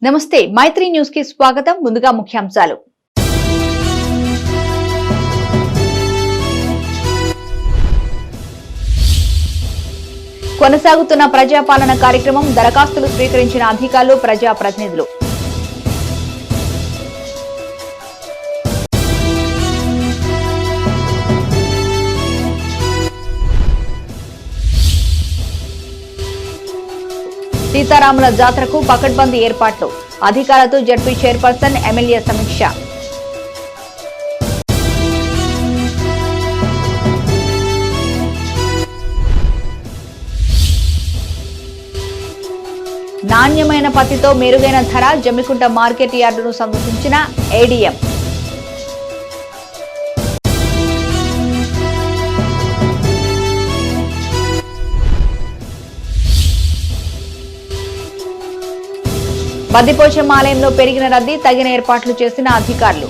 నమస్తే మైత్రి న్యూస్ కి స్వాగతం. ముందుగా ముఖ్యాంశాలు. కొనసాగుతున్న ప్రజాపాలన కార్యక్రమం దరఖాస్తులు స్వీకరించిన అధికారులు, ప్రజాప్రతినిధులు. సీతారాముల జాతరకు పకడ్బందీ ఏర్పాట్లు, అధికారులతో జడ్పీ చైర్పర్సన్, ఎమ్మెల్యే సమీక్ష. నాణ్యమైన పత్తితో మెరుగైన ధర, జమ్మికుంట మార్కెట్ యార్డును సందర్శించిన ఏడీఎం. బద్దిపోచమ్మ ఆలయంలో పెరిగిన రద్దీ, తగిన ఏర్పాట్లు చేసిన అధికారులు.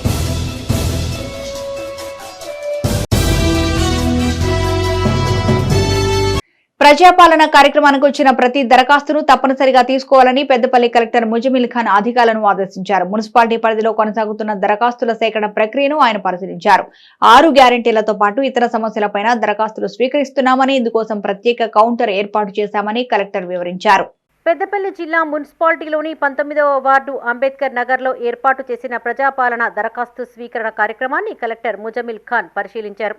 ప్రజాపాలన కార్యక్రమానికి వచ్చిన ప్రతి దరఖాస్తును తప్పనిసరిగా తీసుకోవాలని పెద్దపల్లి కలెక్టర్ ముజమిల్ ఖాన్ అధికారులను ఆదేశించారు. మున్సిపాలిటీ పరిధిలో కొనసాగుతున్న దరఖాస్తుల సేకరణ ప్రక్రియను ఆయన పరిశీలించారు. 6 గ్యారెంటీలతో పాటు ఇతర సమస్యలపైన దరఖాస్తులు స్వీకరిస్తున్నామని, ఇందుకోసం ప్రత్యేక కౌంటర్ ఏర్పాటు చేశామని కలెక్టర్ వివరించారు. పెద్దపల్లి జిల్లా మున్సిపాలిటీలోని 19వ వార్డు అంబేద్కర్ నగర్లో ఏర్పాటు చేసిన ప్రజాపాలన దరఖాస్తు స్వీకరణ కార్యక్రమాన్ని కలెక్టర్ ముజమిల్ ఖాన్ పరిశీలించారు.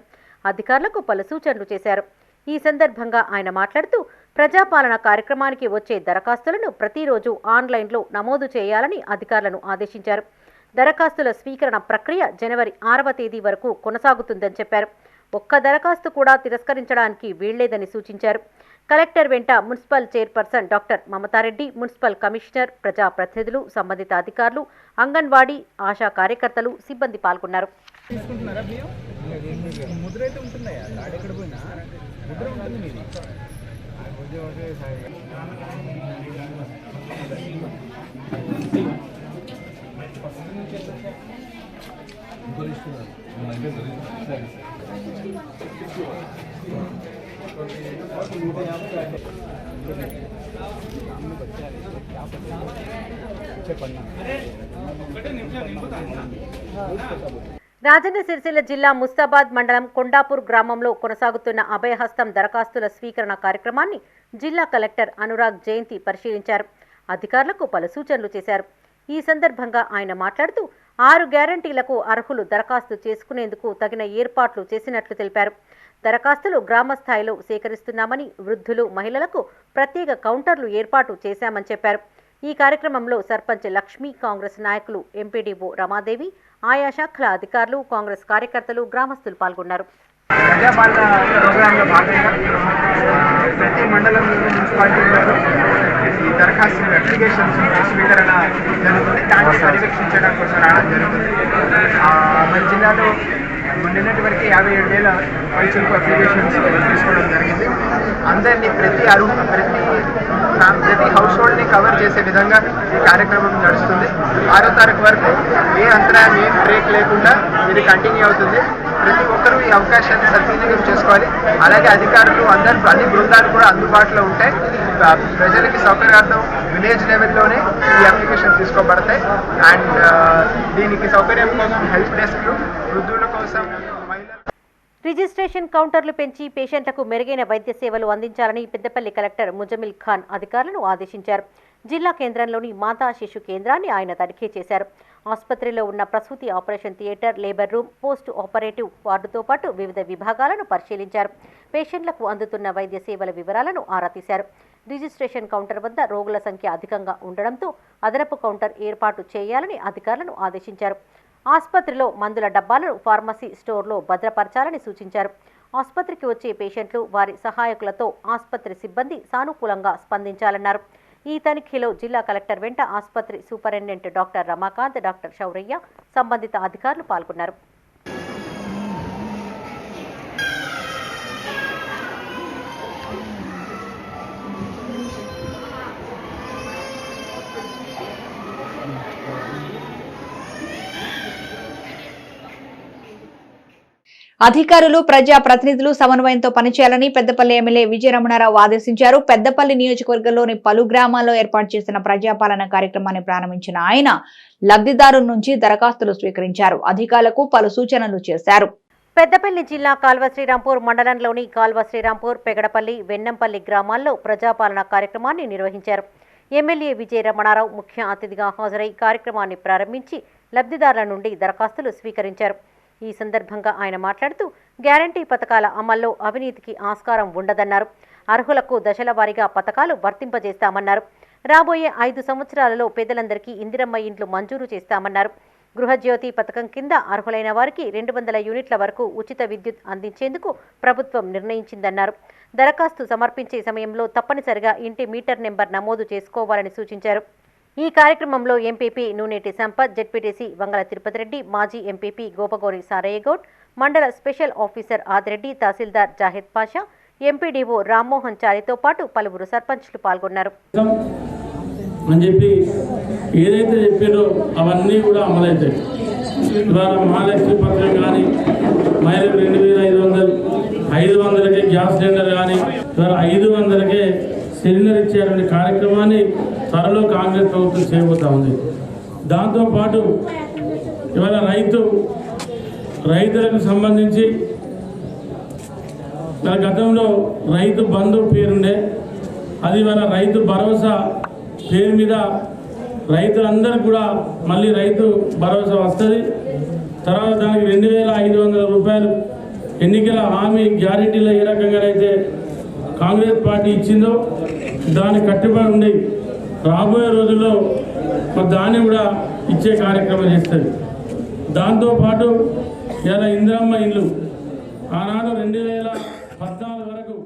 అధికారులకు పలు సూచనలు చేశారు. ఈ సందర్భంగా ఆయన మాట్లాడుతూ, ప్రజాపాలన కార్యక్రమానికి వచ్చే దరఖాస్తులను ప్రతిరోజు ఆన్లైన్లో నమోదు చేయాలని అధికారులను ఆదేశించారు. దరఖాస్తుల స్వీకరణ ప్రక్రియ జనవరి 6వ తేదీ వరకు కొనసాగుతుందని చెప్పారు. ఒక్క దరఖాస్తు కూడా తిరస్కరించడానికి వీల్లేదని సూచించారు. కలెక్టర్ వెంట municipal chairperson doctor Mamata Reddy, municipal commissioner, ప్రజాప్రతినిధులు, సంబంధిత అధికారులు, అంగన్వాడీ, ఆశా కార్యకర్తలు, సిబ్బంది పాల్గొన్నారు. రాజన్న సిరిసిల్ల జిల్లా ముస్తాబాద్ మండలం కొండాపూర్ గ్రామంలో కొనసాగుతున్న అభయహస్తం దరఖాస్తుల స్వీకరణ కార్యక్రమాన్ని జిల్లా కలెక్టర్ అనురాగ్ జయంతి పరిశీలించారు. అధికారులకు పలు సూచనలు చేశారు. ఈ సందర్భంగా ఆయన మాట్లాడుతూ, 6 గ్యారంటీలకు అర్హులు దరఖాస్తు చేసుకునేందుకు తగిన ఏర్పాట్లు చేసినట్లు తెలిపారు. దరఖాస్తులు గ్రామ స్థాయిలో సేకరిస్తున్నామని, వృద్ధులు, మహిళలకు ప్రత్యేక కౌంటర్లు ఏర్పాటు చేశామని చెప్పారు. ఈ కార్యక్రమంలో సర్పంచ్ లక్ష్మి, కాంగ్రెస్ నాయకులు, ఎంపీడీఓ రమాదేవి, ఆయా శాఖల అధికారులు, కాంగ్రెస్ కార్యకర్తలు, గ్రామస్తులు పాల్గొన్నారు. ప్రజాపాలన ప్రోగ్రాంలో భాగంగా ప్రతి మండలంలో మున్సిపాలిటీలలో ఈ దరఖాస్తు అప్లికేషన్స్ స్వీకరణ జరుగుతుంది. దాన్ని పర్యవేక్షించడం కోసం రావడం జరుగుతుంది. మన జిల్లాలో నిన్నటి వరకు 57,000 పైచులకు అప్లికేషన్స్ తీసుకోవడం జరిగింది. అందరినీ ప్రతి హౌస్ హోల్డ్ని కవర్ చేసే విధంగా ఈ కార్యక్రమం నడుస్తుంది. 6వ తారీఖు వరకు ఏ అంతరాయం, ఏ బ్రేక్ లేకుండా ఇది కంటిన్యూ అవుతుంది. ప్రతి ఒక్కరూ ఈ అవకాశాన్ని సద్వినియోగం చేసుకోవాలి. అలాగే అధికారులు అన్ని బృందాలు కూడా అందుబాటులో ఉంటాయి. ప్రజలకి సౌకర్యార్థం విలేజ్ లెవెల్లోనే ఈ అప్లికేషన్ తీసుకోబడతాయి. అండ్ దీనికి సౌకర్యం కోసం హెల్ప్ డెస్క్లు, వృద్ధుల కోసం, మహిళలు. రిజిస్ట్రేషన్ కౌంటర్లు పెంచి పేషెంట్లకు మెరుగైన వైద్య సేవలు అందించాలని పెద్దపల్లి కలెక్టర్ ముజమిల్ ఖాన్ అధికారులను ఆదేశించారు. జిల్లా కేంద్రంలోని మాతా శిశు కేంద్రాన్ని ఆయన తనిఖీ చేశారు. ఆసుపత్రిలో ఉన్న ప్రసూతి operation theatre, labour room, post operative వార్డుతో పాటు వివిధ విభాగాలను పరిశీలించారు. పేషెంట్లకు అందుతున్న వైద్య సేవల వివరాలను ఆరా తీశారు. రిజిస్ట్రేషన్ కౌంటర్ వద్ద రోగుల సంఖ్య అధికంగా ఉండడంతో అదనపు కౌంటర్ ఏర్పాటు చేయాలని అధికారులను ఆదేశించారు. ఆసుపత్రిలో మందుల డబ్బాలను ఫార్మసీ స్టోర్లో భద్రపరచాలని సూచించారు. ఆసుపత్రికి వచ్చే పేషెంట్లు, వారి సహాయకులతో ఆసుపత్రి సిబ్బంది సానుకూలంగా స్పందించాలన్నారు. ఈ తనిఖీలో జిల్లా కలెక్టర్ వెంట ఆసుపత్రి superintendent doctor Ramakant, doctor Shouraiah, సంబంధిత అధికారులు పాల్గొన్నారు. అధికారులు ప్రజా ప్రతినిధులు సమన్వయంతో పనిచేయాలని పెద్దపల్లి ఎమ్మెల్యే విజయరమణారావు ఆదేశించారు. పెద్దపల్లి నియోజకవర్గంలోని పలు గ్రామాల్లో ఏర్పాటు చేసిన ప్రజాపాలన కార్యక్రమాన్ని ప్రారంభించిన ఆయన లబ్ధిదారుల నుంచి దరఖాస్తులు స్వీకరించారు. అధికారులకు పలు సూచనలు చేశారు. పెద్దపల్లి జిల్లా కాల్వ శ్రీరాంపూర్ మండలంలోని కాల్వ శ్రీరాంపూర్, పెగడపల్లి, వెన్నంపల్లి గ్రామాల్లో ప్రజాపాలన కార్యక్రమాన్ని నిర్వహించారు. ఎమ్మెల్యే విజయరమణారావు ముఖ్య అతిథిగా హాజరై కార్యక్రమాన్ని ప్రారంభించి లబ్ధిదారుల నుండి దరఖాస్తులు స్వీకరించారు. ఈ సందర్భంగా ఆయన మాట్లాడుతూ గ్యారంటీ పథకాల అమల్లో అవినీతికి ఆస్కారం ఉండదన్నారు. అర్హులకు దశల వారీగా పథకాలు వర్తింపజేస్తామన్నారు. రాబోయే 5 సంవత్సరాలలో పేదలందరికీ ఇందిరమ్మ ఇండ్లు మంజూరు చేస్తామన్నారు. గృహజ్యోతి పథకం కింద అర్హులైన వారికి 200 యూనిట్ల వరకు ఉచిత విద్యుత్ అందించేందుకు ప్రభుత్వం నిర్ణయించిందన్నారు. దరఖాస్తు సమర్పించే సమయంలో తప్పనిసరిగా ఇంటి మీటర్ నెంబర్ నమోదు చేసుకోవాలని సూచించారు. ఈ కార్యక్రమంలో ఎంపీపీ నూనేటి సంపత్, జెడ్పీటీసీ వంగల తిరుపతి రెడ్డి, మాజీ ఎంపీపీ గోపగోని సారయ్యగౌడ్, మండల స్పెషల్ ఆఫీసర్ ఆదిరెడ్డి, తహసీల్దార్ జాహిద్ పాషా, ఎంపీడీఓ రామ్మోహన్ చారితో పాటు పలువురు సర్పంచ్లు పాల్గొన్నారు. అని చెప్పి ఏదైతే చెప్పారో అవన్నీ కూడా అమలవుతాయి. ఇవాళ మహాలక్ష్మి పథకం కానీ, మహిళలకు 2500, 500కే గ్యాస్ సిలిండర్ కానీ, ఇవాళ 500కే సిలిండర్ ఇచ్చేటువంటి కార్యక్రమాన్ని త్వరలో కాంగ్రెస్ ప్రభుత్వం చేయబోతా ఉంది. దాంతోపాటు ఇవాళ రైతులకు సంబంధించి గతంలో రైతు బంధు పేరుండే, అది ఇవాళ రైతు భరోసా పేరు మీద రైతులందరూ కూడా మళ్ళీ రైతు భరోసా వస్తుంది. తర్వాత దానికి 2500 రూపాయలు ఎన్నికల హామీ గ్యారెంటీలో ఏ రకంగా అయితే కాంగ్రెస్ పార్టీ ఇచ్చిందో దానికి కట్టుబడి ఉండి రాబోయే రోజుల్లో దాన్ని కూడా ఇచ్చే కార్యక్రమం చేస్తుంది. దాంతోపాటు ఇలా ఇందిరమ్మ ఇల్లు ఆనాడు 2014 వరకు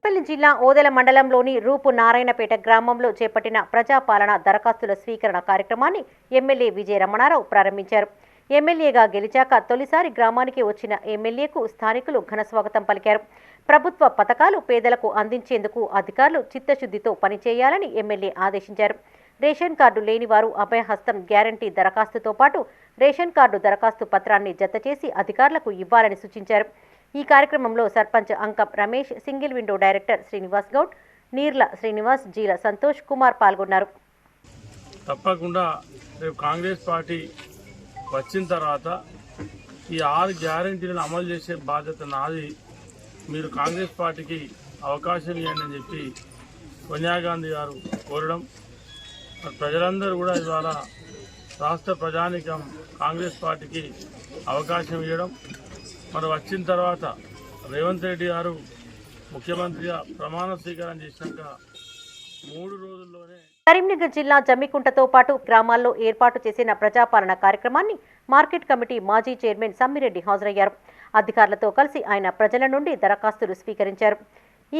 పెద్దపల్లి జిల్లా ఓదెల మండలంలోని రూపు నారాయణపేట గ్రామంలో చేపట్టిన ప్రజాపాలన దరఖాస్తుల స్వీకరణ కార్యక్రమాన్ని ఎమ్మెల్యే విజయరమణారావు ప్రారంభించారు. ఎమ్మెల్యేగా గెలిచాక తొలిసారి గ్రామానికి వచ్చిన ఎమ్మెల్యేకు స్థానికులు ఘన స్వాగతం పలికారు. ప్రభుత్వ పథకాలు పేదలకు అందించేందుకు అధికారులు చిత్తశుద్ధితో పనిచేయాలని ఎమ్మెల్యే ఆదేశించారు. రేషన్ కార్డు లేని వారు అభయహస్తం గ్యారంటీ దరఖాస్తుతో పాటు రేషన్ కార్డు దరఖాస్తు పత్రాన్ని జతచేసి అధికారులకు ఇవ్వాలని సూచించారు. ఈ కార్యక్రమంలో sarpanch Ankam Ramesh, single window director Srinivas Goud, Neerla Srinivas, Jeela Santosh Kumar పాల్గొన్నారు. తప్పకుండా రేపు కాంగ్రెస్ పార్టీ వచ్చిన తర్వాత ఈ 6 గ్యారెంటీలను అమలు చేసే బాధ్యత నాది. మీరు కాంగ్రెస్ పార్టీకి అవకాశం ఇవ్వండి అని చెప్పి సోనియా గాంధీ గారు కోరడం, ప్రజలందరూ కూడా ఇవాళ రాష్ట్ర ప్రజానికం కాంగ్రెస్ పార్టీకి అవకాశం ఇవ్వడం, మరి వచ్చిన తర్వాత రేవంత్ రెడ్డి గారు ముఖ్యమంత్రిగా ప్రమాణ స్వీకారం చేసినాక 3 రోజుల్లోనే కరీంనగర్ జిల్లా జమ్మికుంటతో పాటు గ్రామాల్లో ఏర్పాటు చేసిన ప్రజాపాలన కార్యక్రమాన్ని మార్కెట్ కమిటీ మాజీ చైర్మన్ సమ్మిరెడ్డి హాజరయ్యారు. అధికారులతో కలిసి ఆయన ప్రజల నుండి దరఖాస్తులు స్వీకరించారు.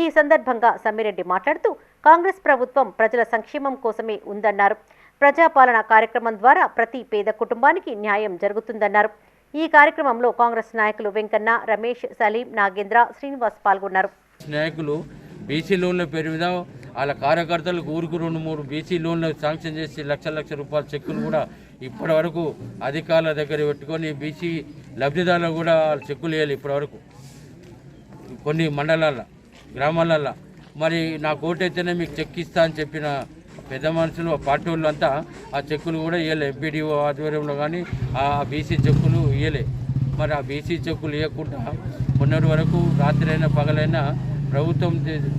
ఈ సందర్భంగా సమ్మిరెడ్డి మాట్లాడుతూ కాంగ్రెస్ ప్రభుత్వం ప్రజల సంక్షేమం కోసమే ఉందన్నారు. ప్రజాపాలన కార్యక్రమం ద్వారా ప్రతి పేద కుటుంబానికి న్యాయం జరుగుతుందన్నారు. ఈ కార్యక్రమంలో కాంగ్రెస్ నాయకులు వెంకన్న, రమేష్, సలీం, నాగేంద్ర, శ్రీనివాస్ పాల్గొన్నారు. నాయకులు బీసీ లోన్ల పేరు మీద వాళ్ళ కార్యకర్తలకు ఊరికి 2-3 బీసీ లోన్లు శాంక్షన్ చేసి లక్ష రూపాయల చెక్కులు కూడా ఇప్పటి వరకు అధికారుల దగ్గర పెట్టుకొని బీసీ లబ్ధిదారులు కూడా చెక్కులు వేయాలి. ఇప్పటి వరకు కొన్ని మండలాల గ్రామాలల్లో మరి నాకు ఓటైతేనే మీకు చెక్ ఇస్తా అని చెప్పిన పెద్ద మనుషులు పార్టీ వాళ్ళు అంతా ఆ చెక్కులు కూడా ఇవ్వలే. ఎంపీడీఓ ఆధ్వర్యంలో కానీ ఆ బీసీ చెక్కులు ఇవ్వలే. మరి ఆ బీసీ చెక్కులు ఇవ్వకుండా మొన్నటి వరకు రాత్రైనా పగలైనా ప్రభుత్వం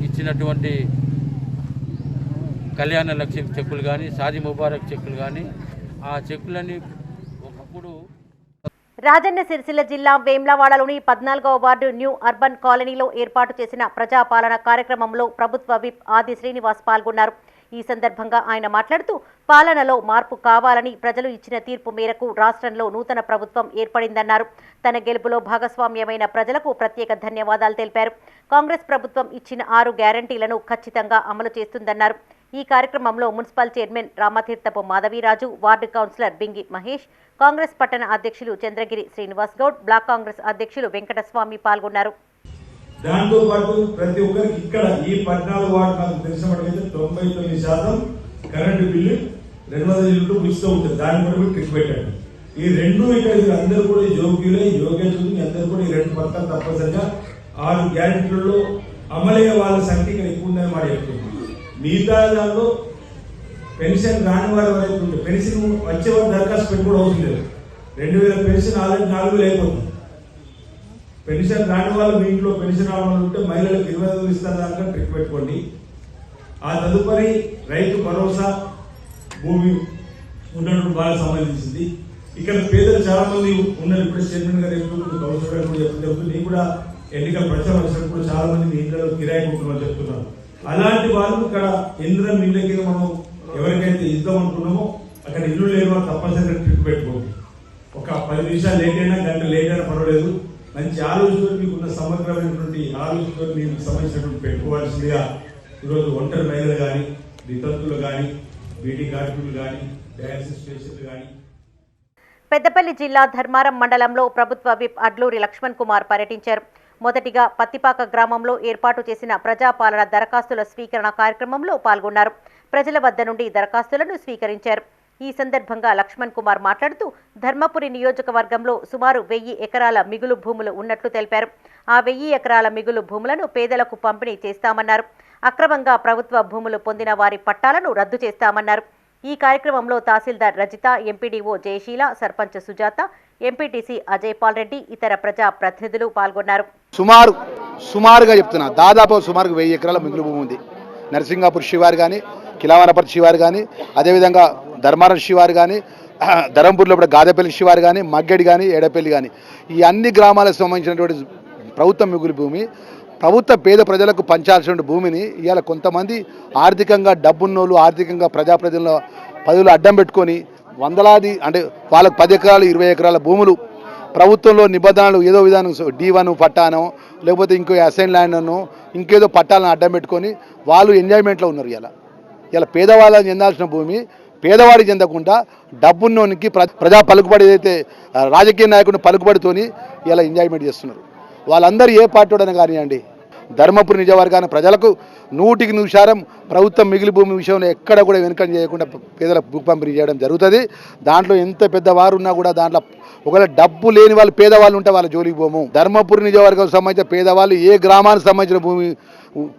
ఇచ్చినటువంటి కళ్యాణ లక్ష్మి చెక్కులు కానీ, షాదీ ముబారక్ చెక్కులు కానీ, ఆ చెక్కులని ఒకప్పుడు రాజన్న సిరిసిల్ల జిల్లా వేమ్లవాడలోని 14వ వార్డు న్యూ అర్బన్ కాలనీలో ఏర్పాటు చేసిన ప్రజాపాలన కార్యక్రమంలో ప్రభుత్వ విప్ ఆది శ్రీనివాస్ పాల్గొన్నారు. ఈ సందర్భంగా ఆయన మాట్లాడుతూ పాలనలో మార్పు కావాలని ప్రజలు ఇచ్చిన తీర్పు మేరకు రాష్ట్రంలో నూతన ప్రభుత్వం ఏర్పడిందన్నారు. తన గెలుపులో భాగస్వామ్యమైన ప్రజలకు ప్రత్యేక ధన్యవాదాలు తెలిపారు. కాంగ్రెస్ ప్రభుత్వం ఇచ్చిన 6 గ్యారంటీలను ఖచ్చితంగా అమలు చేస్తుందన్నారు. ఈ కార్యక్రమంలో municipal chairman Ramatheerthapu Madhaviraju, ward councillor Bingi Mahesh, Congress పట్టణ అధ్యక్షులు చంద్రగిరి శ్రీనివాస్ గౌడ్, బ్లాక్ కాంగ్రెస్ అధ్యక్షులు వెంకటస్వామి పాల్గొన్నారు. దాంతో పాటు ప్రతి ఒక్కరికి ఇక్కడ ఈ 14 వార్డు నాకు తెలిసినప్పటికైతే 99% కరెంటు బిల్లు 200 యూనిట్లు ఉచితం ఉంటుంది. దాన్ని కూడా ట్రిక్ పెట్టాడు. ఈ రెండు ఇక్కడ అందరూ కూడా యోగ్యులే యోగ్యతలు అందరూ కూడా ఈ రెండు పథకాలు తప్పనిసరిగా 6 గ్యారెంటీలలో అమలయ్యే వాళ్ళ సంఖ్య ఇక్కడ ఎక్కువ ఉందని మాట చెప్తుంది. మిగతా దానిలో పెన్షన్ రాని వారి వరకు ఉంటే పెన్షన్ వచ్చే వారు దరఖాస్తు పెట్టుకోవడం అవసరం లేదు. 2000 పెన్షన్ ఆల్రెడీ 4000 అయిపోతుంది. పెన్షన్ రాని వాళ్ళు మీ ఇంట్లో పెన్షన్ రావడం ఉంటే మహిళలకు 20,000 ఇస్తారు, దాకా ట్రిక్ పెట్టుకోండి. ఆ తదుపరి రైతు భరోసా భూమి ఉన్నటువంటి వాళ్ళకి సంబంధించింది. ఇక్కడ పేదలు చాలా మంది ఉన్నారు. ఇప్పుడు చైర్మన్ గారు కౌన్సిలర్ కూడా చెప్తుంది, నేను కూడా ఎన్నికల ప్రచారం వచ్చినప్పుడు చాలా మంది మీ ఇంట్లో కిరాయి ఉంటున్నామని చెప్తున్నారు. అలాంటి వాళ్ళు ఇక్కడ ఇంద్రం ఇళ్ళకి మనం ఎవరికైతే ఇద్దాం అనుకున్నామో అక్కడ ఇల్లు లేని వాళ్ళు తప్పనిసరిగా ట్రిప్ పెట్టుకోండి. ఒక 10 నిమిషాలు లేట్ అయినా గంట లేట్ అయినా పర్వాలేదు. మంచి ఆలోచనతో మీకున్న సమగ్రమైనటువంటి ఆలోచనతో మీకు సంబంధించినటువంటి పెట్టుకోవాల్సిందిగా ఈరోజు ఒంటరి మహిళలు కానీ, వితంతులు కానీ, బీటీ కార్మికులు కానీ, డయాలసిస్ పేషెంట్లు కానీ. పెద్దపల్లి జిల్లా ధర్మారం మండలంలో ప్రభుత్వ విప్ అడ్లూరి లక్ష్మణ్ కుమార్ పర్యటించారు. మొదటిగా పత్తిపాక గ్రామంలో ఏర్పాటు చేసిన ప్రజాపాలన దరఖాస్తుల స్వీకరణ కార్యక్రమంలో పాల్గొన్నారు. ప్రజల వద్ద నుండి దరఖాస్తులను స్వీకరించారు. ఈ సందర్భంగా లక్ష్మణ్ కుమార్ మాట్లాడుతూ ధర్మపురి నియోజకవర్గంలో సుమారు 1000 ఎకరాల మిగులు భూములు ఉన్నట్లు తెలిపారు. ఆ 1000 ఎకరాల మిగులు భూములను పేదలకు పంపిణీ చేస్తామన్నారు. అక్రమంగా ప్రభుత్వ భూములు పొందిన వారి పట్టాలను రద్దు చేస్తామన్నారు. ఈ కార్యక్రమంలో తహసీల్దార్ రజిత, ఎంపీడీఓ జయశీల, సర్పంచ్ సుజాత, ఎంపీటీసీ అజయ్ పాల్ రెడ్డి, ఇతర ప్రజా ప్రతినిధులు పాల్గొన్నారు. సుమారుగా చెప్తున్నా, దాదాపు సుమారుగా 1000 ఎకరాల మిగులు భూమి ఉంది. నరసింగాపూర్ శివారు కానీ, కిలావనపర్తి శివారు కానీ, అదేవిధంగా ధర్మారం శివారు కానీ, ధరంపూర్లో కూడా గాదెపల్లి శివారు కానీ, మగ్గడి కానీ, ఎడపల్లి కానీ, ఈ అన్ని గ్రామాలకు సంబంధించినటువంటి ప్రభుత్వ మిగులు భూమి ప్రభుత్వ పేద ప్రజలకు పంచాల్సిన భూమిని ఇవాళ కొంతమంది ఆర్థికంగా డబ్బున్నోళ్ళు, ఆర్థికంగా ప్రజాప్రతినిధుల పదవులు అడ్డం పెట్టుకొని వందలాది, అంటే వాళ్ళకు 10 ఎకరాలు 20 ఎకరాల భూములు ప్రభుత్వంలో నిబంధనలు ఏదో విధానం D1 పట్టానో లేకపోతే ఇంకో అసైన్ ల్యాండ్ అనో ఇంకేదో పట్టాలను అడ్డం పెట్టుకొని వాళ్ళు ఎంజాయ్మెంట్లో ఉన్నారు. ఇలా పేదవాళ్ళని చెందాల్సిన భూమి పేదవాడికి చెందకుండా డబ్బున్నోనికి ప్రజా పలుకుబడి ఏదైతే రాజకీయ నాయకుడిని పలుకుబడితోని ఇలా ఎంజాయ్మెంట్ చేస్తున్నారు. వాళ్ళందరూ ఏ పార్టీడని కానివ్వండి, ధర్మపురి నియోజకవర్గాన్ని ప్రజలకు 100% ప్రభుత్వం మిగిలి భూమి విషయంలో ఎక్కడ కూడా వెనుకం చేయకుండా పేదలకు భూ పంపిణీ చేయడం జరుగుతుంది. దాంట్లో ఎంత పెద్దవారు ఉన్నా కూడా దాంట్లో ఒకవేళ డబ్బు లేని వాళ్ళు పేదవాళ్ళు ఉంటే వాళ్ళ జోలికి పోము. ధర్మపురి నియోజకవర్గం సంబంధించిన పేదవాళ్ళు ఏ గ్రామానికి సంబంధించిన భూమి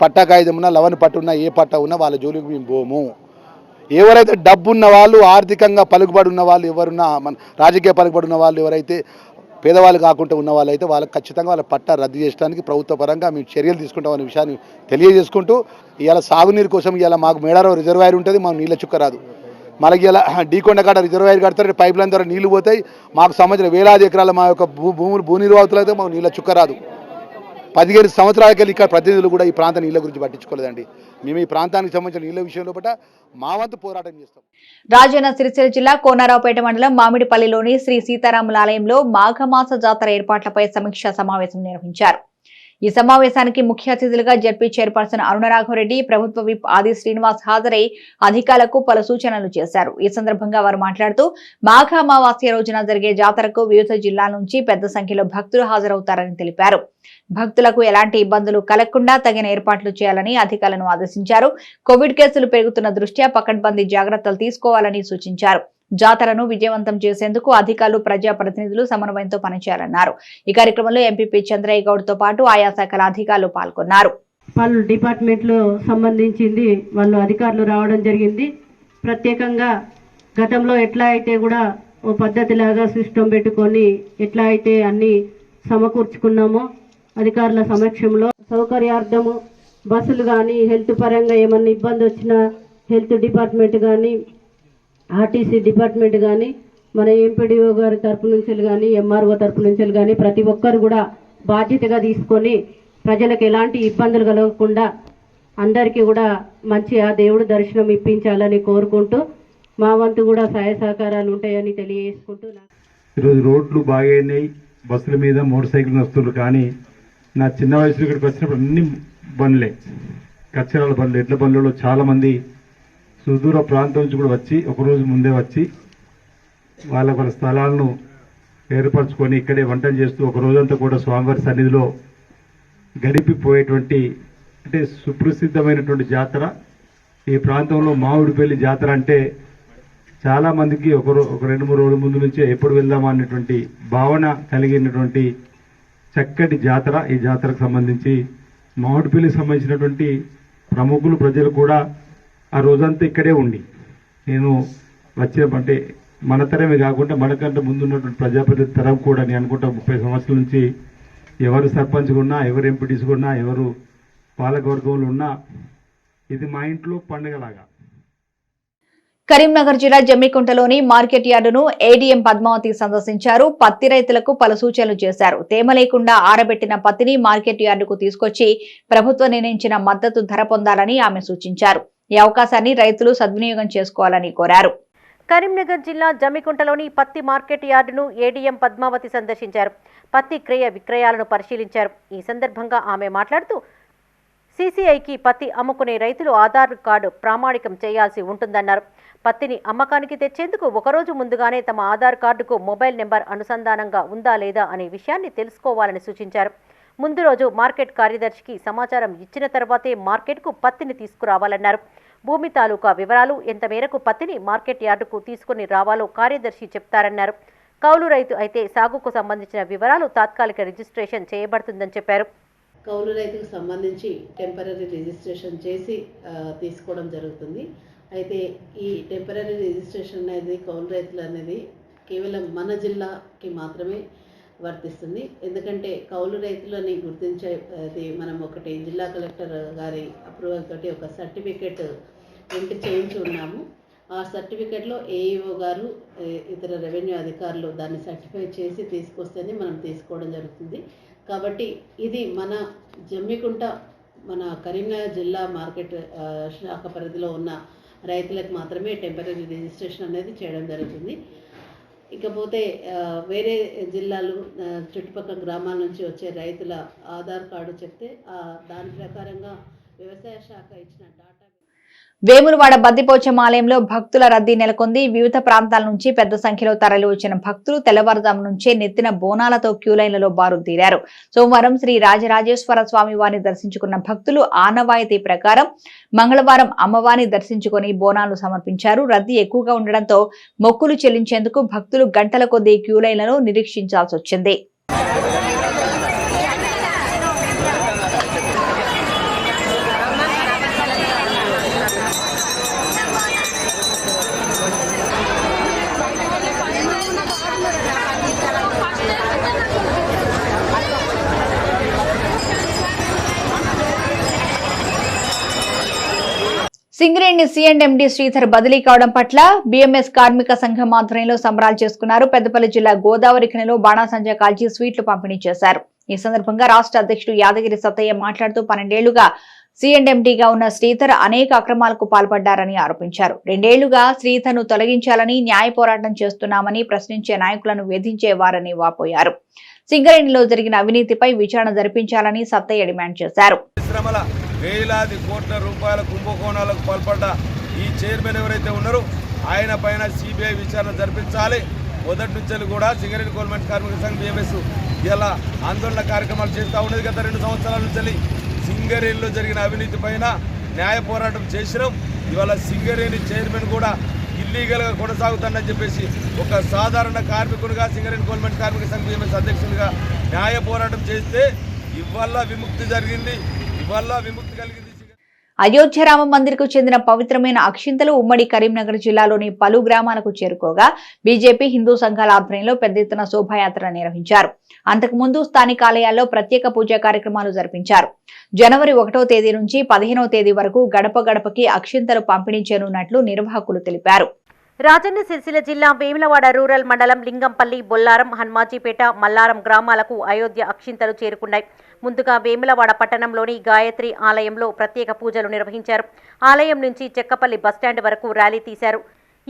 పట్టా కాగితం ఉన్నా, లవన్ పట్టు ఉన్నా, ఏ పట్టా ఉన్నా వాళ్ళ జోలికి మేము పోము. ఎవరైతే డబ్బున్న వాళ్ళు, ఆర్థికంగా పలుకుబడి ఉన్న వాళ్ళు ఎవరున్నా, మన రాజకీయ పలుకుబడి ఉన్న వాళ్ళు ఎవరైతే పేదవాళ్ళు కాకుండా ఉన్న వాళ్ళు అయితే వాళ్ళకి ఖచ్చితంగా వాళ్ళ పట్టా రద్దు చేయడానికి ప్రభుత్వ పరంగా మేము చర్యలు తీసుకుంటామనే విషయాన్ని తెలియజేసుకుంటూ, ఇవాళ సాగునీరు కోసం ఇవాళ మాకు మేడారం రిజర్వాయర్ ఉంటుంది, మాకు నీళ్ళ చుక్క రాదు. మనకి ఇలా డీకొండ కాడ రిజర్వాయర్ కడతారు, పైప్ లైన్ ద్వారా నీళ్లు పోతాయి. మాకు సంబంధించిన వేలాది ఎకరాల మా యొక్క భూములు భూనిర్వాహకులు అయితే మాకు నీళ్ళ చుక్క రాదు. 15 సంవత్సరాలకెళ్ళి ఇక్కడ ప్రతినిధులు కూడా ఈ ప్రాంత నీళ్ళ గురించి పట్టించుకోలేదండి. మేము ఈ ప్రాంతానికి సంబంధించిన నీళ్ళ విషయంలో పట్ల మా వంతు పోరాటం చేస్తాం. రాజన్న సిరిసిల్ల జిల్లా కోనరావుపేట మండలం మామిడిపల్లిలోని శ్రీ సీతారాముల ఆలయంలో మాఘమాస జాతర ఏర్పాట్లపై సమీక్షా సమావేశం నిర్వహించారు. ఈ సమావేశానికి ముఖ్య అతిథులుగా జడ్పీ చైర్పర్సన్ అరుణరాఘవరెడ్డి, ప్రభుత్వ విప్ ఆది శ్రీనివాస్ హాజరై అధికారులకు పలు సూచనలు చేశారు. ఈ సందర్భంగా వారు మాట్లాడుతూ మాఘ అమావాస్య రోజున జరిగే జాతరకు వివిధ జిల్లాల నుంచి పెద్ద సంఖ్యలో భక్తులు హాజరవుతారని తెలిపారు. భక్తులకు ఎలాంటి ఇబ్బందులు కలగకుండా తగిన ఏర్పాట్లు చేయాలని అధికారులను ఆదేశించారు. కోవిడ్ కేసులు పెరుగుతున్న దృష్ట్యా పకడ్బందీ జాగ్రత్తలు తీసుకోవాలని సూచించారు. జాతరను విజయవంతం చేసేందుకు అధికారులు, ప్రజాప్రతినిధులు సమన్వయంతో పనిచేయాలన్నారు. ఈ కార్యక్రమంలో ఎంపీపీ చంద్రయ్య గౌడ్ తో పాటు ఆయా శాఖల అధికారులు పాల్గొన్నారు. పలు డిపార్ట్మెంట్లు సంబంధించింది వాళ్ళు అధికారులు రావడం జరిగింది. ప్రత్యేకంగా గతంలో ఎట్లా అయితే కూడా ఓ పద్ధతిలాగా సిస్టమ్ పెట్టుకొని ఎట్లా అయితే అన్ని సమకూర్చుకున్నామో అధికారుల సమక్షంలో సౌకర్యార్థము బస్సులు కానీ, హెల్త్ పరంగా ఏమన్నా ఇబ్బంది వచ్చినా హెల్త్ డిపార్ట్మెంట్ కానీ, ఆర్టీసీ డిపార్ట్మెంట్ కానీ, మన ఎంపీడీఓ గారి తరపు నుంచి కానీ, ఎంఆర్ఓ తరపు నుంచి కానీ ప్రతి ఒక్కరు కూడా బాధ్యతగా తీసుకొని ప్రజలకు ఎలాంటి ఇబ్బందులు కలగకుండా అందరికీ కూడా మంచిగా దేవుడు దర్శనం ఇప్పించాలని కోరుకుంటూ మా వంతు కూడా సహాయ సహకారాలు ఉంటాయని తెలియజేసుకుంటూ, ఈరోజు రోడ్లు బాగైనాయి, బస్సుల మీద మోటార్ సైకిల్ వస్తువులు. కానీ నా చిన్న వయసులో ఇక్కడికి వచ్చినప్పుడు అన్ని బండ్లే, కచ్చరాల బండ్లు, ఎడ్ల బండ్లలో చాలామంది సుదూర ప్రాంతం నుంచి కూడా వచ్చి ఒకరోజు ముందే వచ్చి వాళ్ళ స్థలాలను ఏర్పరచుకొని ఇక్కడే వంటలు చేస్తూ ఒక రోజంతా కూడా స్వామివారి సన్నిధిలో గడిపిపోయేటువంటి, అంటే సుప్రసిద్ధమైనటువంటి జాతర ఈ ప్రాంతంలో. మామిడిపల్లి జాతర అంటే చాలామందికి ఒక 2-3 రోజుల ముందు నుంచే ఎప్పుడు వెళ్దామా అనేటువంటి భావన కలిగినటువంటి చక్కటి జాతర. ఈ జాతరకు సంబంధించి మామిడిపల్లికి సంబంధించినటువంటి ప్రముఖులు ప్రజలు కూడా ఆ రోజంతా ఇక్కడే ఉండి నేను అంటే మన తరమే కాకుండా మనకంటే ముందున్నటువంటి ప్రజాప్రతినిధి తరం కూడా నేను అనుకుంటా 30 సంవత్సరాల నుంచి ఎవరు సర్పంచ్గా ఉన్నా, ఎవరు ఎంపీటీసీగా ఉన్నా, ఎవరు పాలకవర్గంలో ఉన్నా ఇది మా ఇంట్లో పండుగలాగా. కరీంనగర్ జిల్లా జమ్మికుంటలోని మార్కెట్ యార్డును ఏడీఎం పద్మావతి సందర్శించారు. పత్తి రైతులకు పలు సూచనలు చేశారు. తేమ లేకుండా ఆరబెట్టిన పత్తిని మార్కెట్ యార్డుకు తీసుకొచ్చి ప్రభుత్వం నిర్ణయించిన మద్దతు ధర పొందాలని ఆమె సూచించారు. ఈ అవకాశాన్ని రైతులు సద్వినియోగం చేసుకోవాలని కోరారు. కరీంనగర్ జిల్లా జమ్మికుంటలోని పత్తి మార్కెట్ యార్డును ఏడీఎం పద్మావతి సందర్శించారు. పత్తి క్రయ విక్రయాలను పరిశీలించారు. ఈ సందర్భంగా ఆమె మాట్లాడుతూ సీసీఐకి పత్తి అమ్ముకునే రైతులు ఆధార్ కార్డు ప్రామాణికం చేయాల్సి ఉంటుందన్నారు. పత్తిని అమ్మకానికి తెచ్చేందుకు ఒకరోజు ముందుగానే తమ ఆధార్ కార్డుకు మొబైల్ నెంబర్ అనుసంధానంగా ఉందా లేదా అనే విషయాన్ని తెలుసుకోవాలని సూచించారు. ముందు రోజు మార్కెట్ కార్యదర్శికి సమాచారం ఇచ్చిన తర్వాతే మార్కెట్కు పత్తిని తీసుకురావాలన్నారు. భూమి తాలూకా వివరాలు, ఎంత మేరకు పత్తిని మార్కెట్ యార్డుకు తీసుకుని రావాలో కార్యదర్శి చెప్తారన్నారు. కౌలు రైతు అయితే సాగుకు సంబంధించిన వివరాలు తాత్కాలిక రిజిస్ట్రేషన్ చేయబడుతుందని చెప్పారు. కౌలు రైతుకు సంబంధించి టెంపరీ రిజిస్ట్రేషన్ చేసి తీసుకోవడం జరుగుతుంది. అయితే ఈ టెంపరీ రిజిస్ట్రేషన్ అనేది కౌలు రైతులు అనేది కేవలం మన జిల్లాకి మాత్రమే వర్తిస్తుంది. ఎందుకంటే కౌలు రైతులని గుర్తించేది మనం ఒకటి జిల్లా కలెక్టర్ గారి అప్రూవల్ తోటి ఒక సర్టిఫికెట్ ఎంట్రీ చేయించి ఉన్నాము. ఆ సర్టిఫికెట్లో ఏఈఓ గారు ఇతర రెవెన్యూ అధికారులు దాన్ని సర్టిఫై చేసి తీసుకొస్తేనే మనం తీసుకోవడం జరుగుతుంది. కాబట్టి ఇది మన జమ్మికుంట మన కరీంనగర్ జిల్లా మార్కెట్ శాఖ పరిధిలో ఉన్న రైతులకు మాత్రమే టెంపరీ రిజిస్ట్రేషన్ అనేది చేయడం జరుగుతుంది. ఇకపోతే వేరే జిల్లాలు చుట్టుపక్కల గ్రామాల నుంచి వచ్చే రైతుల ఆధార్ కార్డు చెప్తే దాని ప్రకారంగా వ్యవసాయ శాఖ ఇచ్చిన డాటా. వేములవాడ బద్దిపోచమ్మ ఆలయంలో భక్తుల రద్దీ నెలకొంది. వివిధ ప్రాంతాల నుంచి పెద్ద సంఖ్యలో తరలి వచ్చిన భక్తులు తెల్లవారుజాము నుంచే నెత్తిన బోనాలతో క్యూలైన్లలో బారులు తీరారు. సోమవారం శ్రీ రాజరాజేశ్వర స్వామి వారిని దర్శించుకున్న భక్తులు ఆనవాయితీ ప్రకారం మంగళవారం అమ్మవారిని దర్శించుకుని బోనాలు సమర్పించారు. రద్దీ ఎక్కువగా ఉండడంతో మొక్కులు చెల్లించేందుకు భక్తులు గంటల కొద్దీ క్యూలైన్లను నిరీక్షించాల్సి వచ్చింది. సింగరేణి సీఎండీ శ్రీధర్ బదిలీ కావడం పట్ల బీఎంఎస్ కార్మిక సంఘం ఆధ్వర్యంలో సంబరాలు చేసుకున్నారు. పెద్దపల్లి జిల్లా గోదావరి ఖనిలో బాణాసంచా కాల్చి స్వీట్లు పంపిణీ చేశారు. ఈ సందర్భంగా రాష్ట్ర అధ్యక్షుడు యాదగిరి సత్తయ్య మాట్లాడుతూ 12 ఏళ్లుగా సీఎండీగా ఉన్న శ్రీధర్ అనేక అక్రమాలకు పాల్పడ్డారని ఆరోపించారు. 2 ఏళ్లుగా శ్రీధర్ను తొలగించాలని న్యాయ పోరాటం చేస్తున్నామని ప్రశ్నించే నాయకులను వేధించేవారని వాపోయారు. సింగరేణిలో జరిగిన అవినీతిపై విచారణ జరిపించాలని సత్తయ్య డిమాండ్ చేశారు. వేలాది కోట్ల రూపాయల కుంభకోణాలకు పాల్పడ్డ ఈ చైర్మన్ ఎవరైతే ఉన్నారో ఆయన పైన సిబిఐ విచారణ జరిపించాలి. మొదటి నుంచి కూడా సింగరేణి కోల్మెంట్ కార్మిక సంఘం బీఎంఎస్ ఇలా ఆందోళన కార్యక్రమాలు చేస్తూ ఉన్నది. గత 2 సంవత్సరాల నుంచి సింగరేణిలో జరిగిన అవినీతి పైన న్యాయ పోరాటం చేసినాం. ఇవాళ సింగరేణి చైర్మన్ కూడా ఇల్లీగల్గా కొనసాగుతుందని చెప్పేసి ఒక సాధారణ కార్మికునిగా సింగరేణి కోల్మెంట్ కార్మిక సంఘం బీఎంఎస్ అధ్యక్షునిగా న్యాయ పోరాటం చేస్తే ఇవాళ విముక్తి జరిగింది. అయోధ్య రామ మందిర్కు చెందిన పవిత్రమైన అక్షింతలు ఉమ్మడి కరీంనగర్ జిల్లాలోని పలు గ్రామాలకు చేరుకోగా బీజేపీ హిందూ సంఘాల ఆధ్వర్యంలో పెద్ద ఎత్తున శోభాయాత్ర నిర్వహించారు. అంతకుముందు స్థానిక ఆలయాల్లో ప్రత్యేక పూజా కార్యక్రమాలు జరిపించారు. జనవరి 1వ తేదీ నుంచి 15వ తేదీ వరకు గడప గడపకి అక్షింతలు పంపిణీ చేయనున్నట్లు నిర్వాహకులు తెలిపారు. రాజన్న సిరిసిల్ల జిల్లా వేములవాడ రూరల్ మండలం లింగంపల్లి, బొల్లారం, హన్మాజీపేట, మల్లారం గ్రామాలకు అయోధ్య అక్షింతలు చేరుకున్నాయి. ముందుగా వేములవాడ పట్టణంలోని గాయత్రి ఆలయంలో ప్రత్యేక పూజలు నిర్వహించారు. ఆలయం నుంచి చెక్కపల్లి బస్టాండ్ వరకు ర్యాలీ తీశారు.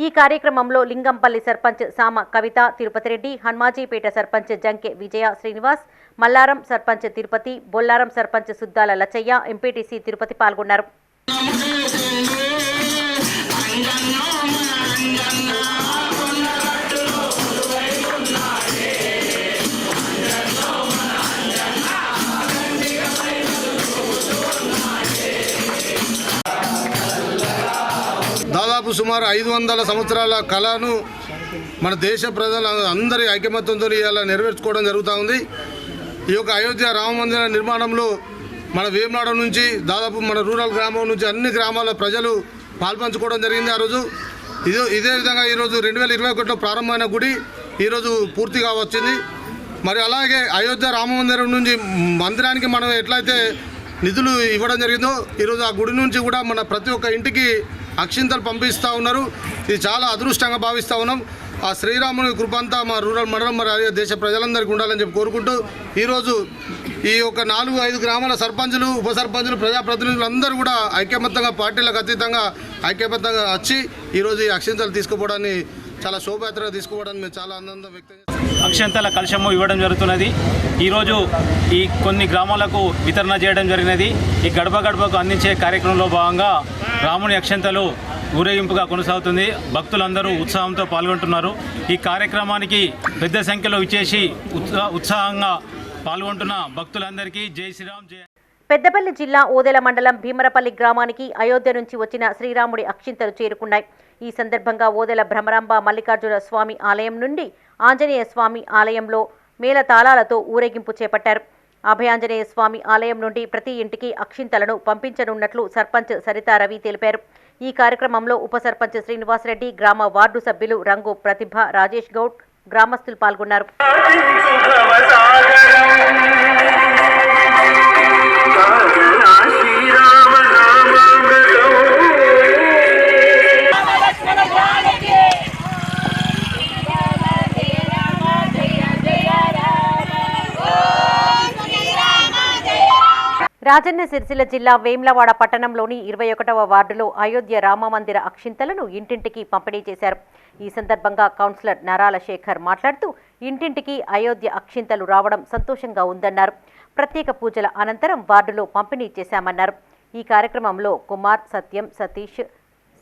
ఈ కార్యక్రమంలో లింగంపల్లి సర్పంచ్ సామ కవిత, తిరుపతి రెడ్డి, హన్మాజీపేట సర్పంచ్ జంకె విజయ శ్రీనివాస్, మల్లారం సర్పంచ్ తిరుపతి, బొల్లారం సర్పంచ్ సుద్దాల లచ్చయ్య, ఎంపీటీసీ తిరుపతి పాల్గొన్నారు. దాదాపు దాదాపు సుమారు 500 సంవత్సరాల కళను మన దేశ ప్రజల అందరి ఐకమత్యంతో ఇలా నెరవేర్చుకోవడం జరుగుతూ ఉంది. ఈ యొక్క అయోధ్య రామ మందిర నిర్మాణంలో మన వేమనాడ నుంచి దాదాపు మన రూరల్ గ్రామం నుంచి అన్ని గ్రామాల ప్రజలు పాల్పంచుకోవడం జరిగింది. ఆ రోజు ఇదే విధంగా ఈరోజు 2021లో ప్రారంభమైన గుడి ఈరోజు పూర్తిగా వచ్చింది. మరి అలాగే అయోధ్య రామ మందిరం నుంచి మందిరానికి మనం ఎట్లయితే నిధులు ఇవ్వడం జరిగిందో ఈరోజు ఆ గుడి నుంచి కూడా మన ప్రతి ఒక్క ఇంటికి అక్షింతలు పంపిస్తూ ఉన్నారు. ఇది చాలా అదృష్టంగా భావిస్తూ ఉన్నాం. ఆ శ్రీరాముని కృపంతా మా రూరల్ మండలం మరి దేశ ప్రజలందరికీ ఉండాలని చెప్పి కోరుకుంటూ ఈరోజు ఈ యొక్క 4-5 గ్రామాల సర్పంచులు, ఉప సర్పంచులు, ప్రజాప్రతినిధులు అందరూ కూడా ఐక్యమత్యంగా పార్టీలకు అతీతంగా ఐక్యమత్యంగా వచ్చి ఈరోజు ఈ అక్షింతలు తీసుకుపోవడాన్ని చాలా శోభయాత్రగా తీసుకుపోవడానికి మేము చాలా ఆనందం వ్యక్తం చేస్తాం. అక్షంతల కలశము ఇవ్వడం జరుగుతున్నది. ఈరోజు ఈ కొన్ని గ్రామాలకు వితరణ చేయడం జరిగినది. ఈ గడప గడపకు అందించే కార్యక్రమంలో భాగంగా రాముని అక్షంతలు ఊరేగింపుగా కొనసాగుతుంది. భక్తులందరూ ఉత్సాహంతో పాల్గొంటున్నారు. ఈ కార్యక్రమానికి పెద్ద సంఖ్యలో విచ్చేసి ఉత్సాహంగా పాల్గొంటున్న భక్తులందరికీ జై శ్రీరామ్. జై. పెద్దపల్లి జిల్లా ఓదెల మండలం భీమరపల్లి గ్రామానికి అయోధ్య నుంచి వచ్చిన శ్రీరాముడి అక్షింతలు చేరుకున్నాయి. ఈ సందర్భంగా ఓదెల భ్రమరాంబ మల్లికార్జున స్వామి ఆలయం నుండి ఆంజనేయ స్వామి ఆలయంలో మేళతాళాలతో ఊరేగింపు చేపట్టారు. అభయాంజనేయ స్వామి ఆలయం నుండి ప్రతి ఇంటికి అక్షింతలను పంపించనున్నట్లు సర్పంచ్ సరితా రవి తెలిపారు. ఈ కార్యక్రమంలో ఉప సర్పంచ్ శ్రీనివాసరెడ్డి, గ్రామ వార్డు సభ్యులు రంగు ప్రతిభ, రాజేష్ గౌడ్, గ్రామస్తులు పాల్గొన్నారు. రాజన్న సిరిసిల్ల జిల్లా వేమ్లవాడ పట్టణంలోని 21వ వార్డులో అయోధ్య రామమందిర అక్షింతలను ఇంటింటికి పంపిణీ చేశారు. ఈ సందర్భంగా కౌన్సిలర్ నరాల శేఖర్ మాట్లాడుతూ ఇంటింటికి అయోధ్య అక్షింతలు రావడం సంతోషంగా ఉందన్నారు. ప్రత్యేక పూజల అనంతరం వార్డులో పంపిణీ చేశామన్నారు. ఈ కార్యక్రమంలో కుమార్, సత్యం, సతీష్,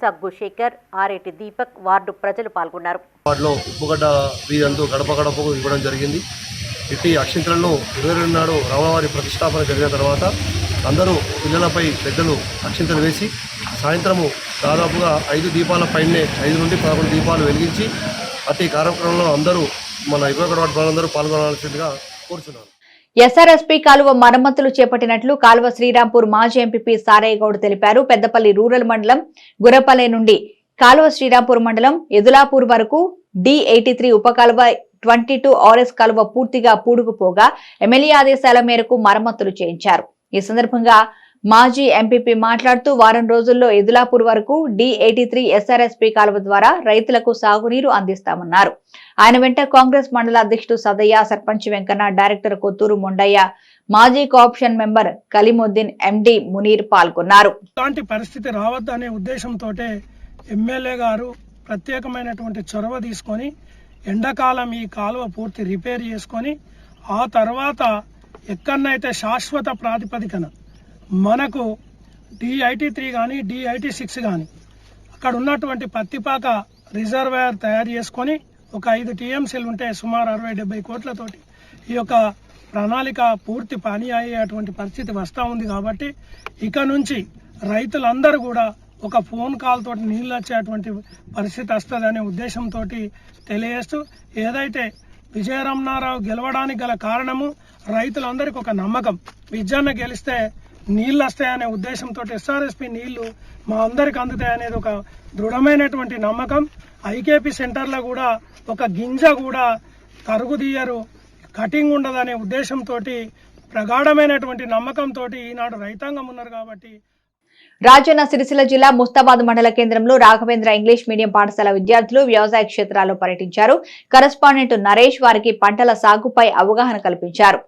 సగ్గు శేఖర్, ఆరేటి దీపక్, వార్డు ప్రజలు పాల్గొన్నారు. వార్డులో ఉప్పుగడ్డ వీధంతో గడప గడపకు ఇవ్వడం జరిగింది. ఇట్టి అక్షింతలను 22 నాడు రామవారి ప్రతిష్టాపన జరిగిన తర్వాత అందరూ పిల్లలపై పెద్దలు అక్షింతలు వేసి సాయంత్రము దాదాపుగా 5 దీపాల పైనే 5 నుండి 11 దీపాలు వెలిగించి అతి కార్యక్రమంలో అందరూ మన 21 వార్డు ప్రజలందరూ పాల్గొనాల్సిందిగా కోరుచున్నాను. ఎస్ఆర్ఎస్పీ కాలువ మరమ్మతులు చేపట్టినట్లు కాలువ శ్రీరాంపూర్ మాజీ ఎంపీపీ సారయ్య గౌడ్ తెలిపారు. పెద్దపల్లి రూరల్ మండలం గురపల్లె నుండి కాలువ శ్రీరాంపూర్ మండలం ఎదులాపూర్ వరకు D83 ఉపకాలువ 22 RS కాలువ పూర్తిగా పూడుకుపోగా ఎమ్మెల్యే ఆదేశాల మేరకు మరమ్మతులు చేయించారు. ఈ సందర్భంగా మాజీ ఎంపీపీ మాట్లాడుతూ వారం రోజుల్లో ఎదులాపూర్ వరకు D83 ఎస్ఆర్ఎస్పీ కాలువ ద్వారా రైతులకు సాగునీరు అందిస్తామన్నారు. ఆయన వెంట కాంగ్రెస్ మండల అధ్యక్షుడు సదయ్య, సర్పంచ్ వెంకన్న, డైరెక్టర్ కొత్తూరు మొండయ్య, మాజీ కోఆప్షన్ మెంబర్ కలీముద్దీన్, ఎండి మునీర్ పాల్గొన్నారు. ఇలాంటి పరిస్థితి రావద్దనే ఉద్దేశంతో ఎమ్మెల్యే గారు ప్రత్యేకమైనటువంటి చొరవ తీసుకొని ఎండాకాలం ఈ కాలువ పూర్తి రిపేర్ చేసుకొని ఆ తర్వాత ఎక్కడనైతే శాశ్వత ప్రాతిపదికన మనకు D83 కానీ D86 కానీ అక్కడ ఉన్నటువంటి పత్తిపాక రిజర్వాయర్ తయారు చేసుకొని ఒక 5 TMCలు ఉంటే సుమారు 60-70 కోట్లతోటి ఈ యొక్క ప్రణాళిక పూర్తి పని అయ్యేటువంటి పరిస్థితి వస్తూ ఉంది. కాబట్టి ఇక నుంచి రైతులందరూ కూడా ఒక ఫోన్ కాల్ తోటి నీళ్ళు వచ్చేటువంటి పరిస్థితి వస్తుందనే ఉద్దేశంతో తెలియజేస్తూ ఏదైతే విజయరమణారావు గెలవడానికి గల కారణము రైతులందరికీ ఒక నమ్మకం, విజయన్న గెలిస్తే నీళ్ళు వస్తాయనే ఉద్దేశంతో ఎస్ఆర్ఎస్పీ నీళ్లు మా అందరికి అందుతాయనేది ఒక దృఢమైనటువంటి నమ్మకం. ఐకేపీ సెంటర్లో కూడా ఒక గింజ కూడా తరుగుదీయరు, కటింగ్ ఉండదనే ఉద్దేశంతో ప్రగాఢమైనటువంటి నమ్మకంతో ఈనాడు రైతాంగం ఉన్నారు. కాబట్టి రాజన్న సిరిసిల్ల జిల్లా ముస్తాబాద్ మండల కేంద్రంలో రాఘవేంద్ర ఇంగ్లీష్ మీడియం పాఠశాల విద్యార్థులు వ్యవసాయ క్షేత్రాల్లో పర్యటించారు. కరెస్పాండెంట్ నరేష్ వారికి పంటల సాగుపై అవగాహన కల్పించారు.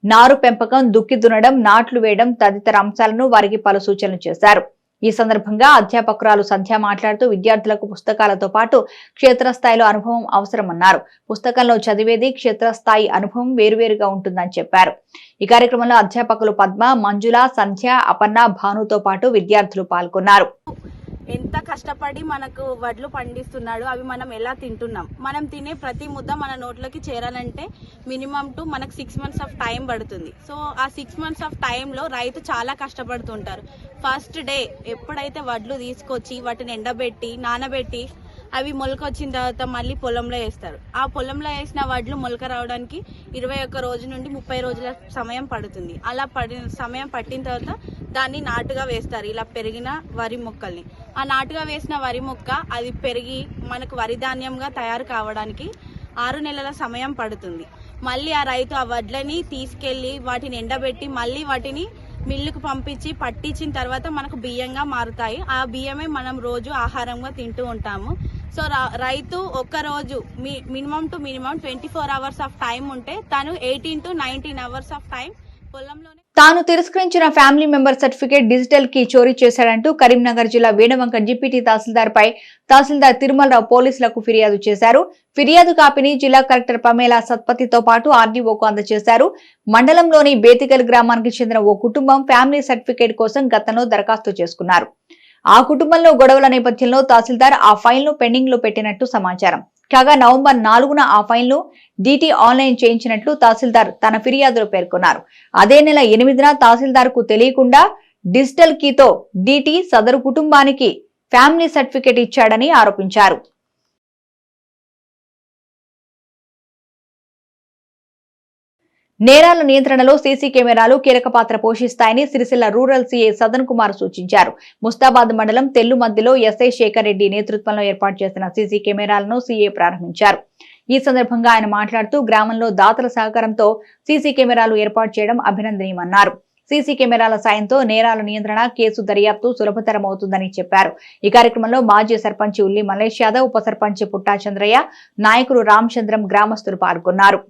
నారు పెంపకం, దుక్కి దున్నడం, నాట్లు వేయడం తదితర అంశాలను వారికి పలు సూచనలు చేశారు. ఈ సందర్భంగా అధ్యాపకురాలు సంధ్య మాట్లాడుతూ విద్యార్థులకు పుస్తకాలతో పాటు క్షేత్రస్థాయిలో అనుభవం అవసరమన్నారు. పుస్తకంలో చదివేది, క్షేత్రస్థాయి అనుభవం వేరువేరుగా ఉంటుందని చెప్పారు. ఈ కార్యక్రమంలో అధ్యాపకులు పద్మ, మంజుల, సంధ్య, అపర్ణ, భానుతో పాటు విద్యార్థులు పాల్గొన్నారు. ఎంత కష్టపడి మనకు వడ్లు పండిస్తున్నాడు, అవి మనం ఎలా తింటున్నాం, మనం తినే ప్రతి ముద్ద మన నోట్లోకి చేరాలంటే మినిమం టు మనకు 6 months ఆఫ్ టైం పడుతుంది. సో ఆ 6 months ఆఫ్ టైంలో రైతు చాలా కష్టపడుతుంటారు. ఫస్ట్ డే ఎప్పుడైతే వడ్లు తీసుకొచ్చి వాటిని ఎండబెట్టి నానబెట్టి అవి మొలకొచ్చిన తర్వాత మళ్ళీ పొలంలో వేస్తారు. ఆ పొలంలో వేసిన వడ్లు మొలక రావడానికి 21 రోజు నుండి 30 రోజుల సమయం పడుతుంది. అలా సమయం పట్టిన తర్వాత దాన్ని నాటుగా వేస్తారు. ఇలా పెరిగిన వరి మొక్కల్ని ఆ నాటుగా వేసిన వరి మొక్క అది పెరిగి మనకు వరి ధాన్యంగా తయారు కావడానికి 6 నెలల సమయం పడుతుంది. మళ్ళీ ఆ రైతు ఆ వడ్లని తీసుకెళ్లి వాటిని ఎండబెట్టి మళ్ళీ వాటిని మిల్లుకు పంపించి పట్టించిన తర్వాత మనకు బియ్యంగా మారుతాయి. ఆ బియ్యమే మనం రోజు ఆహారంగా తింటూ ఉంటాము. సో రైతు ఒక్క రోజు minimum to minimum 24 hours of time ఉంటే తను 18 to 19 అవర్స్ ఆఫ్ టైం పొలంలోనే. తాను తిరస్కరించిన ఫ్యామిలీ మెంబర్ సర్టిఫికేట్ డిజిటల్ కి చోరీ చేశాడంటూ కరీంనగర్ జిల్లా వేణవంక జీపీటీ తహసీల్దార్ పై తహసీల్దార్ తిరుమలరావు పోలీసులకు ఫిర్యాదు చేశారు. ఫిర్యాదు కాపీని జిల్లా కలెక్టర్ పమేలా సత్పతితో పాటు ఆర్డీఓకు అందజేశారు. మండలంలోని బేతికల్ గ్రామానికి చెందిన ఓ కుటుంబం ఫ్యామిలీ సర్టిఫికేట్ కోసం గతంలో దరఖాస్తు చేసుకున్నారు. ఆ కుటుంబంలో గొడవల నేపథ్యంలో తహసీల్దార్ ఆ ఫైల్ ను పెండింగ్ లో పెట్టినట్టు సమాచారం. కాగా నవంబర్ 4న ఆ ఫైల్ ను డీటీ ఆన్లైన్ చేయించినట్లు తహసీల్దార్ తన ఫిర్యాదులో పేర్కొన్నారు. అదే నెల 8న తహసీల్దార్ కు తెలియకుండా డిజిటల్ కీతో డీటీ సదరు కుటుంబానికి ఫ్యామిలీ సర్టిఫికేట్ ఇచ్చాడని ఆరోపించారు. నేరాల నియంత్రణలో సీసీ కెమెరాలు కీలక పాత్ర పోషిస్తాయని సిరిసిల్ల రూరల్ సీఐ సదన్ కుమార్ సూచించారు. ముస్తాబాద్ మండలం తెల్లు మధ్యలో ఎస్ఐ శేఖర్ రెడ్డి నేతృత్వంలో ఏర్పాటు చేసిన సీసీ కెమెరాలను సీఐ ప్రారంభించారు. ఈ సందర్భంగా ఆయన మాట్లాడుతూ గ్రామంలో దాతల సహకారంతో సీసీ కెమెరాలు ఏర్పాటు చేయడం అభినందనీయమన్నారు. సీసీ కెమెరాల సాయంతో నేరాల నియంత్రణ, కేసు దర్యాప్తు సులభతరం అవుతుందని చెప్పారు. ఈ కార్యక్రమంలో మాజీ సర్పంచ్ ఉల్లి మల్లేష్ యాదవ్, ఉప సర్పంచ్ పుట్టా చంద్రయ్య, నాయకులు రామచంద్రం, గ్రామస్తులు పాల్గొన్నారు.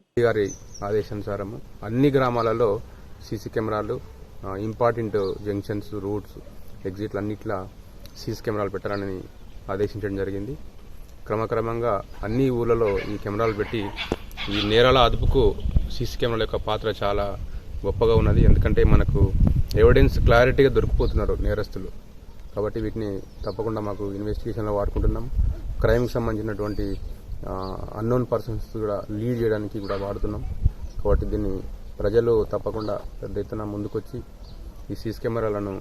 ఆదేశానుసారము అన్ని గ్రామాలలో సీసీ కెమెరాలు, ఇంపార్టెంట్ జంక్షన్స్, రూట్స్, ఎగ్జిట్లు అన్నిట్లా సీసీ కెమెరాలు పెట్టాలని ఆదేశించడం జరిగింది. క్రమక్రమంగా అన్ని ఊళ్ళలో ఈ కెమెరాలు పెట్టి ఈ నేరాల అదుపుకు సీసీ కెమెరాల యొక్క పాత్ర చాలా గొప్పగా ఉన్నది. ఎందుకంటే మనకు ఎవిడెన్స్ క్లారిటీగా దొరికిపోతున్నారు నేరస్తులు. కాబట్టి వీటిని తప్పకుండా మాకు ఇన్వెస్టిగేషన్లో వాడుకుంటున్నాం. క్రైమ్కి సంబంధించినటువంటి అన్నోన్ పర్సన్స్ కూడా లీడ్ చేయడానికి కూడా వాడుతున్నాం. కాబట్టి దీన్ని ప్రజలు తప్పకుండా పెద్ద ఎత్తున ముందుకొచ్చి ఈ సీసీ కెమెరాలను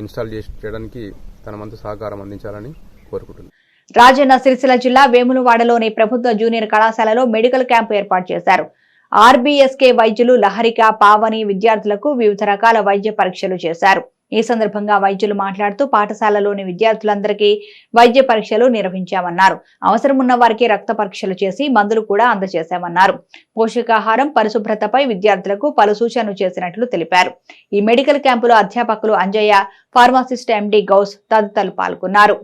ఇన్స్టాల్ చేయడానికి తన వంతు సహకారం అందించాలని కోరుకుంటున్నాను. రాజన్న సిరిసిల్ల జిల్లా వేములవాడలోని ప్రభుత్వ జూనియర్ కళాశాలలో మెడికల్ క్యాంపు ఏర్పాటు చేశారు. ఆర్బీఎస్కే వైద్యులు లహరిక, పావని విద్యార్థులకు వివిధ రకాల వైద్య పరీక్షలు చేశారు. ఈ సందర్భంగా వైద్యులు మాట్లాడుతూ పాఠశాలలోని విద్యార్థులందరికీ వైద్య పరీక్షలు నిర్వహించామన్నారు. అవసరం ఉన్న వారికి రక్త పరీక్షలు చేసి మందులు కూడా అందజేశామన్నారు. పోషకాహారం, పరిశుభ్రతపై విద్యార్థులకు పలు సూచనలు చేసినట్లు తెలిపారు. ఈ మెడికల్ క్యాంపులో అధ్యాపకులు అంజయ్య, ఫార్మసిస్ట్ ఎండి గౌస్ తదితరులు పాల్గొన్నారు.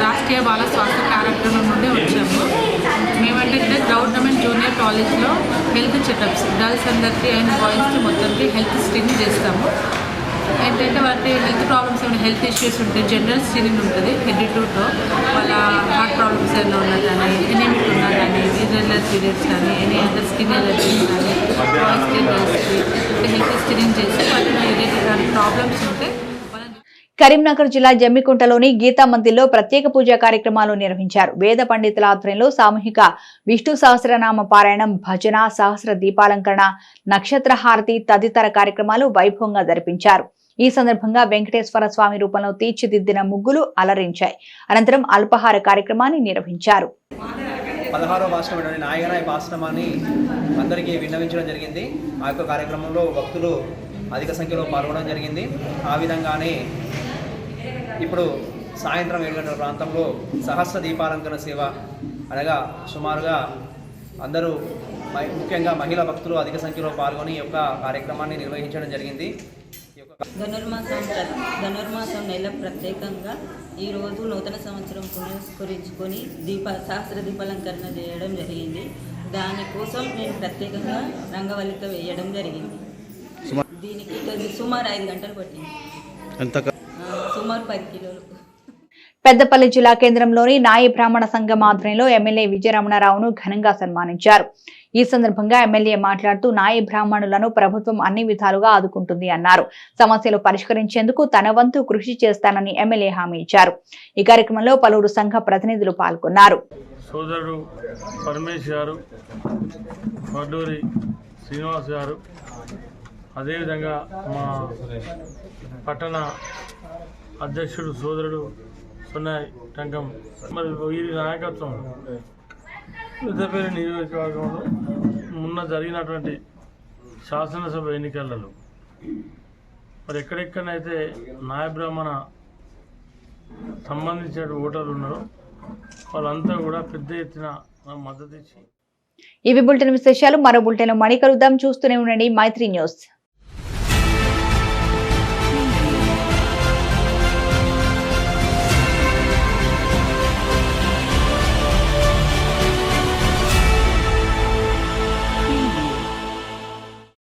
రాష్ట్రీయ బాల స్వాస్థ్య కార్యక్రమం నుండి వచ్చాము. మేమంటే గవర్నమెంట్ జూనియర్ కాలేజ్లో హెల్త్ చెకప్స్ గర్ల్స్ అందరికీ అండ్ బాయ్స్కి మొత్తానికి హెల్త్ స్క్రీనింగ్ చేస్తాము. ఏంటంటే వాటి హెల్త్ ప్రాబ్లమ్స్ ఏమైనా హెల్త్ ఇష్యూస్ ఉంటే జనరల్ స్క్రీనింగ్ ఉంటుంది. హెడ్ టు టో వాళ్ళ హార్ట్ ప్రాబ్లమ్స్ ఏమైనా ఉన్నా కానీ, ఎనీమిక్ ఉన్నా కానీ, ఇర్రెగ్యులర్ పీరియడ్స్ కానీ, ఎనీ అదర్ స్కిన్ ఎలర్జీస్ కానీ, బాయ్స్కి గర్ల్స్కి హెల్త్ స్క్రీనింగ్ చేసి వాటిలో ఏదైతే ప్రాబ్లమ్స్ ఉంటే. కరీంనగర్ జిల్లా జమ్మికుంటలోని గీతా మందిర్లో ప్రత్యేక పూజా కార్యక్రమాలు నిర్వహించారు. వేద పండితుల ఆధ్వర్యంలో సామూహిక విష్ణు సహస్రనామ పారాయణం, భజన, సహస్ర దీపాలంకరణ, నక్షత్ర హారతి తదితర కార్యక్రమాలు వైభవంగా జరిపించారు. ఈ సందర్భంగా వెంకటేశ్వర స్వామి రూపంలో తీర్చిదిద్దిన ముగ్గులు అలరించాయి. అనంతరం అల్పాహార కార్యక్రమాన్ని నిర్వహించారు. 16వ భాషణమైన నాయగనాయ భాషణాన్ని అందరికీ విన్నవించడం జరిగింది. ఆ యొక్క కార్యక్రమంలో భక్తులు అధిక సంఖ్యలో పాల్గొనడం జరిగింది. ఆ విధంగానే ఇప్పుడు సాయంత్రం 7 గంటల ప్రాంతంలో సహస్ర దీపాలంకరణ సేవ అనగా సుమారుగా అందరూ ముఖ్యంగా మహిళా భక్తులు అధిక సంఖ్యలో పాల్గొని ఈ యొక్క కార్యక్రమాన్ని నిర్వహించడం జరిగింది. ధనుర్మాసం నెల ప్రత్యేకంగా ఈరోజు నూతన సంవత్సరం పురస్కరించుకొని సహస్ర దీపాలంకరణ చేయడం జరిగింది. దానికోసం నేను ప్రత్యేకంగా రంగవల్లిక వేయడం జరిగింది. దీనికి సుమారు 5 గంటలు పట్టింది. సుమారు 10 కిలోలు. పెద్దపల్లి జిల్లా కేంద్రంలోని నాయి బ్రాహ్మణ సంఘం ఆధ్వర్యంలో ఎమ్మెల్యే విజయరమణారావును ఘనంగా సన్మానించారు. ఈ సందర్భంగా ఎమ్మెల్యే మాట్లాడుతూ నాయి బ్రాహ్మణులను ప్రభుత్వం అన్ని విధాలుగా ఆదుకుంటుంది అన్నారు. సమస్యలు పరిష్కరించేందుకు తన వంతు కృషి చేస్తానని ఎమ్మెల్యే హామీ ఇచ్చారు. ఈ కార్యక్రమంలో పలువురు సంఘ ప్రతినిధులు పాల్గొన్నారు. సోదరుడు పరమేశ్ గారు, వడ్డూరి శ్రీనివాస్ గారు, అదేవిధంగా మా పట్టణ అధ్యక్షుడు సోదరుడు సున్నాయి టంకం మరి వీరి నాయకత్వంలో పెద్దపల్లి నియోజకవర్గంలో మొన్న జరిగినటువంటి శాసనసభ ఎన్నికలలో మరి ఎక్కడెక్కడైతే నాయ బ్రాహ్మణ సంబంధించిన ఓటర్లు ఉన్నారో వాళ్ళంతా కూడా పెద్ద ఎత్తున మద్దతు ఇచ్చి ఇవి బులెటిన్ విశేషాలు. మరో బులెటిన్లో మళ్ళీ కలుద్దాం. చూస్తూనే ఉండండి మైత్రి న్యూస్.